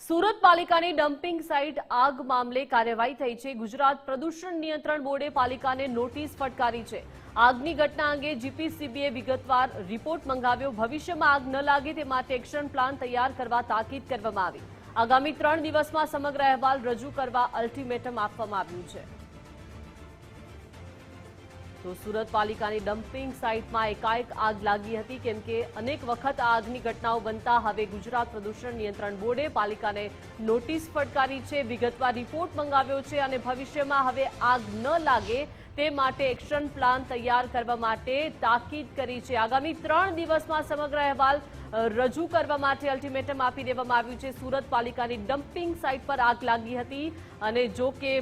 સુરત પાલિકાની dumping site આગ મામલે કાર્યવાહી થઈ છે। ગુજરાત પ્રદૂષણ નિયંત્રણ બોર્ડે પાલિકાને નોટિસ ફટકારી છે। આગની ઘટના અંગે જીપીસીબીએ વિગતવાર રિપોર્ટ મંગાવ્યો। ભવિષ્યમાં આગ ન લાગે તે માટે એક્શન પ્લાન તૈયાર કરવા તાકીદ કરવામાં આવી। આગામી 3 દિવસમાં સમગ્ર અહેવાલ રજૂ કરવા અલ્ટિમેટમ આપવામાં આવ્યું છે। તો સુરત પાલિકાની ડમ્પિંગ સાઇટમાં એકાએક આગ લાગી હતી, કેમ કે અનેક વખત આ આગની ઘટનાઓ બનતા હવે ગુજરાત પ્રદૂષણ નિયંત્રણ બોર્ડે પાલિકાને નોટિસ ફટકારી છે, વિગતવાર રિપોર્ટ મંગાવ્યો છે અને ભવિષ્યમાં હવે આગ ન લાગે તે માટે એક્શન પ્લાન તૈયાર કરવા માટે તાકીદ કરી છે। આગામી 3 દિવસમાં સમગ્ર અહેવાલ રજૂ કરવા માટે અલ્ટિમેટમ આપી દેવામાં આવ્યું છે। સુરત પાલિકાની ડમ્પિંગ સાઇટ પર આગ લાગી હતી અને જો કે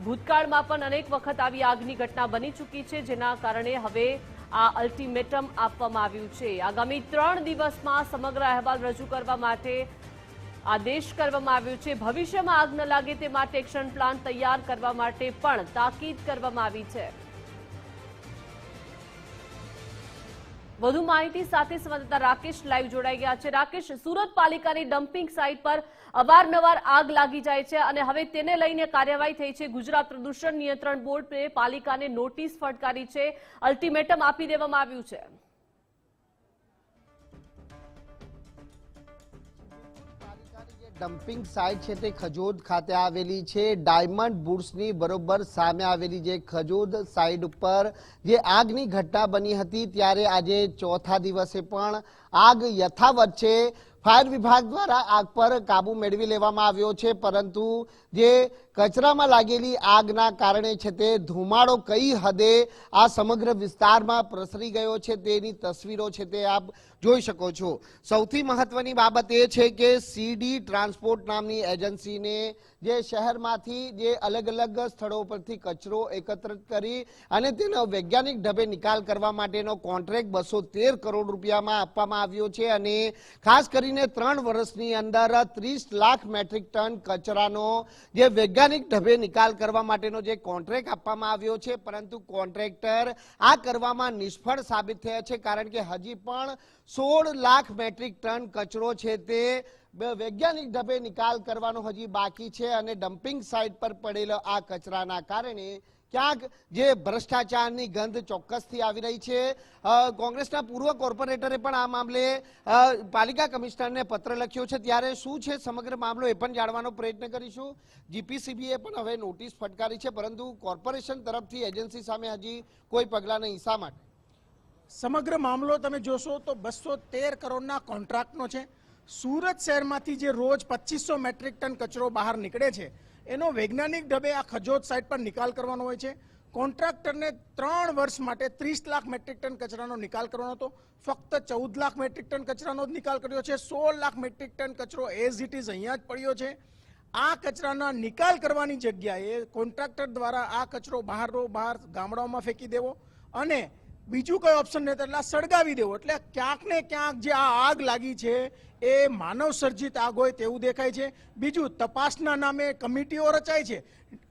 ભૂતકાળમાં પણ અનેક વખત આવી આગની ઘટના બની ચૂકી છે, જેના કારણે હવે આ અલ્ટિમેટમ આપવામાં આવ્યું છે। આગામી 3 દિવસમાં સમગ્ર અહેવાલ રજૂ કરવા માટે આદેશ કરવામાં આવ્યો છે। ભવિષ્યમાં આગ ન લાગે તે માટે એક્શન પ્લાન તૈયાર કરવા માટે પણ તાકીદ કરવામાં આવી છે। વધુ માહિતી સાથે સંવાદદાતા રાકેશ લાઈવ જોડાઈ ગયા છે। રાકેશ, સુરત પાલિકાની ડમ્પિંગ સાઇટ પર અવારનવાર આગ લાગી જાય છે અને હવે તેને લઈને કાર્યવાહી થઈ છે। ગુજરાત પ્રદૂષણ નિયંત્રણ બોર્ડે પાલિકાને નોટિસ ફટકારી છે, અલ્ટિમેટમ આપી દેવામાં આવ્યું છે। ડમ્પિંગ સાઇટ છે તે ખજોદ ખાતે આવેલી છે। ડાયમંડ બુર્સની બરોબર સામે આવેલી જે ખજોદ સાઇટ ઉપર જે આગની ઘટના બની હતી, ત્યારે આજે ચોથા દિવસે પણ આગ યથાવત છે। ફાયર વિભાગ દ્વારા આગ પર કાબુ મેળવી લેવામાં આવ્યો છે, પરંતુ જે કચરામાં લાગેલી આગના કારણે છે તે ધુમાડો કઈ હદે આ સમગ્ર વિસ્તારમાં પ્રસરી ગયો છે તેની તસવીરો છે તે આપ જોઈ શકો છો। સૌથી મહત્વની બાબત એ છે કે સીડી ટ્રાન્સપોર્ટ નામની એજન્સીને જે શહેરમાંથી જે અલગ અલગ સ્થળો પરથી કચરો એકત્રિત કરી અને તેનો વૈજ્ઞાનિક ઢબે નિકાલ કરવા માટેનો કોન્ટ્રાક્ટ 213 કરોડ રૂપિયામાં આપવામાં આવ્યો છે અને ખાસ કરીને 3 વર્ષની અંદર 30 લાખ મેટ્રિક ટન કચરાનો જે વૈજ્ઞાનિક ઢબે નિકાલ કરવા માટેનો જે કોન્ટ્રાક્ટ આપવામાં આવ્યો છે, પરંતુ કોન્ટ્રાક્ટર આ કરવામાં નિષ્ફળ સાબિત થયા છે, કારણ કે હજી પણ 16 લાખ મેટ્રિક ટન કચરો છે તે વૈજ્ઞાનિક ઢબે નિકાલ કરવાનો હજી બાકી છે અને ડમ્પિંગ સાઇટ પર પડેલો આ કચરાના કારણે ક્યાંક જે ભ્રષ્ટાચારની ગંધ ચોક્કસથી આવી રહી છે। કોંગ્રેસના પૂર્વ કોર્પોરેટરે પણ આ મામલે પાલિકા કમિશનરને પત્ર લખ્યો છે, ત્યારે શું છે સમગ્ર મામલો એ પણ જાણવાનો પ્રયત્ન કરીશું। જીપીસીબીએ પણ હવે નોટિસ ફટકારી છે, પરંતુ કોર્પોરેશન તરફથી એજન્સી સામે હજી કોઈ પગલાં નહીં, શા માટે? સમગ્ર મામલો તમે જોશો તો 213 કરોડના કોન્ટ્રાક્ટનો છે। સુરત શહેરમાંથી જે રોજ 2500 મેટ્રિક ટન કચરો બહાર નીકળે છે, એનો વૈજ્ઞાનિક ઢબે આ ખજોદ સાઇટ પર નિકાલ કરવાનો હોય છે। કોન્ટ્રાક્ટરને 3 વર્ષ માટે 30 લાખ મેટ્રિક ટન કચરાનો નિકાલ કરવાનો હતો, ફક્ત 14 લાખ મેટ્રિક ટન કચરાનો જ નિકાલ કર્યો છે। 16 લાખ મેટ્રિક ટન કચરો એઝ ઇટ ઇઝ અહીંયા જ પડ્યો છે। આ કચરાના નિકાલ કરવાની જગ્યાએ કોન્ટ્રાક્ટર દ્વારા આ કચરો બહાર ગામડાઓમાં ફેંકી દેવો અને બીજું કોઈ ઓપ્શન નહીં એટલે સળગાવી દેવો, એટલે ક્યાંક ને ક્યાંક જે આ આગ લાગી છે એ માનવ સર્જિત આગ હોય તેવું દેખાય છે। બીજું, તપાસના નામે કમિટીઓ રચાય છે,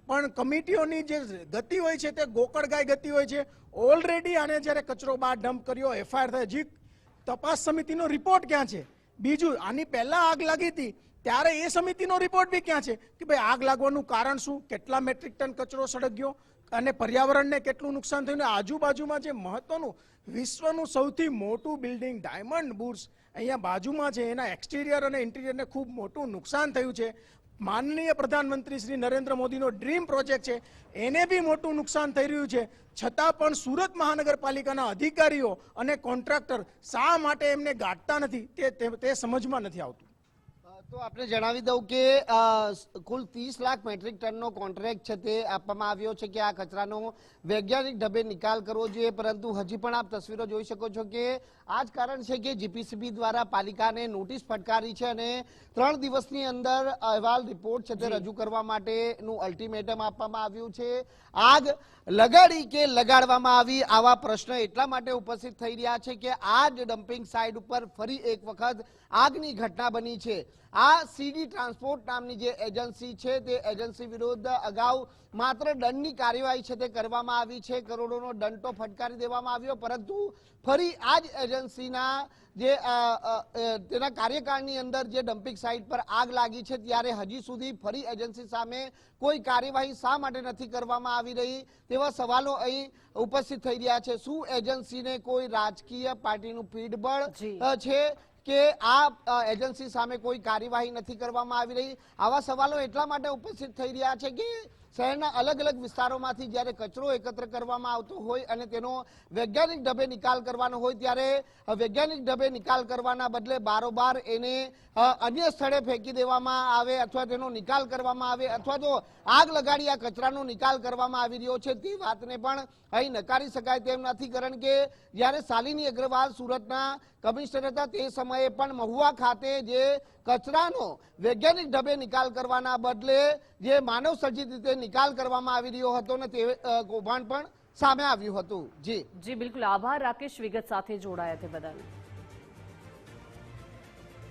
પણ કમિટીઓની જે ગતિ હોય છે તે ગોકળગાય ગતિ હોય છે। ઓલરેડી આને જ્યારે કચરો બહાર ડમ્પ કર્યો, એફઆઈઆર થાય, હજી તપાસ સમિતિનો રિપોર્ટ ક્યાં છે? બીજું, આની પહેલા આગ લાગી હતી ત્યારે એ સમિતિનો રિપોર્ટ બી ક્યાં છે કે ભાઈ આગ લાગવાનું કારણ શું, કેટલા મેટ્રિક ટન કચરો સળગ્યો અને પર્યાવરણને કેટલું નુકસાન થયું? આજુબાજુમાં જે મહત્વનું વિશ્વનું સૌથી મોટું બિલ્ડિંગ ડાયમંડ બુર્સ અહીંયા બાજુમાં છે, એના એક્સટિરિયર અને ઇન્ટિરિયરને ખૂબ મોટું નુકસાન થયું છે। માનનીય પ્રધાનમંત્રી શ્રી નરેન્દ્ર મોદીનો ડ્રીમ પ્રોજેક્ટ છે, એને બી મોટું નુકસાન થઈ રહ્યું છે, છતાં પણ સુરત મહાનગરપાલિકાના અધિકારીઓ અને કોન્ટ્રાક્ટર શા માટે એમને ગાંઠતા નથી તે સમજમાં નથી આવતું। તો આપણે જણાવી દઉં કે કુલ 30 લાખ મેટ્રિક ટનનો કોન્ટ્રાક્ટ છે તે આપવામાં આવ્યો છે કે આ કચરાનો વૈજ્ઞાનિક ઢબે નિકાલ કરવો જોઈએ, પરંતુ હજી પણ આપ તસવીરો જોઈ શકો છો કે આ જ કારણ છે કે જીપીસીબી દ્વારા પાલિકાને નોટિસ ફટકારી છે અને 3 દિવસની અંદર અહેવાલ રિપોર્ટ છે તે રજૂ કરવા માટેનું અલ્ટિમેટમ આપવામાં આવ્યું છે। આગ લગાડી કે લગાડવામાં આવી, આવા પ્રશ્ન એટલા માટે ઉપસ્થિત થઈ રહ્યા છે કે આ જ ડમ્પિંગ સાઇટ ઉપર ફરી એક વખત આગની ઘટના બની છે। આ સીડી ટ્રાન્સપોર્ટ નામની જે એજન્સી છે તે એજન્સી વિરુદ્ધ અગાઉ માત્ર દંડની કાર્યવાહી છે તે કરવામાં આવી છે, કરોડોનો દંડ તો ફટકારી દેવામાં આવ્યો, પરંતુ ફરી આ જ એજન્સીના જે તેના કાર્યકાળની અંદર જે ડમ્પિંગ સાઇટ પર આગ લાગી છે ત્યારે હજી સુધી ફરી એજન્સી સામે કોઈ કાર્યવાહી શા માટે નથી કરવામાં આવી રહી તેવા સવાલો અહીં ઉપસ્થિત થઈ રહ્યા છે. શું એજન્સીને કોઈ રાજકીય પાર્ટીનું પીઠબળ છે કે આ એજન્સી સામે કોઈ કાર્યવાહી નથી કરવામાં આવી રહી? આવા સવાલો એટલા માટે ઉપસ્થિત થઈ રહ્યા છે કે શહેરના અલગ અલગ વિસ્તારોમાંથી જ્યારે કચરો એકત્ર કરવામાં આવતો હોય અને તેનો વૈજ્ઞાનિક ઢબે નિકાલ કરવાનો હોય ત્યારે વૈજ્ઞાનિક ઢબે નિકાલ કરવાના બદલે બારોબાર એને અન્ય સ્થળે ફેંકી દેવામાં આવે અથવા તેનો નિકાલ કરવામાં આવે અથવા તો આગ લગાડી આ કચરાનો નિકાલ કરવામાં આવી રહ્યો છે તે વાતને પણ અહીં નકારી શકાય તેમ નથી, કારણ કે જ્યારે શાલિની અગ્રવાલ સુરતના કમિશનર હતા તે સમયે પણ મહુવા ખાતે જે કચરાનો વૈજ્ઞાનિક ઢબે નિકાલ કરવાના બદલે જે માનવ સર્જિત રીતે નિકાલ કરવામાં આવી રહ્યો હતો ને તે કૌભાંડ પણ સામે આવ્યું હતું. જી બિલકુલ આભાર રાકેશ વિગત સાથે જોડાયા તે બદલ.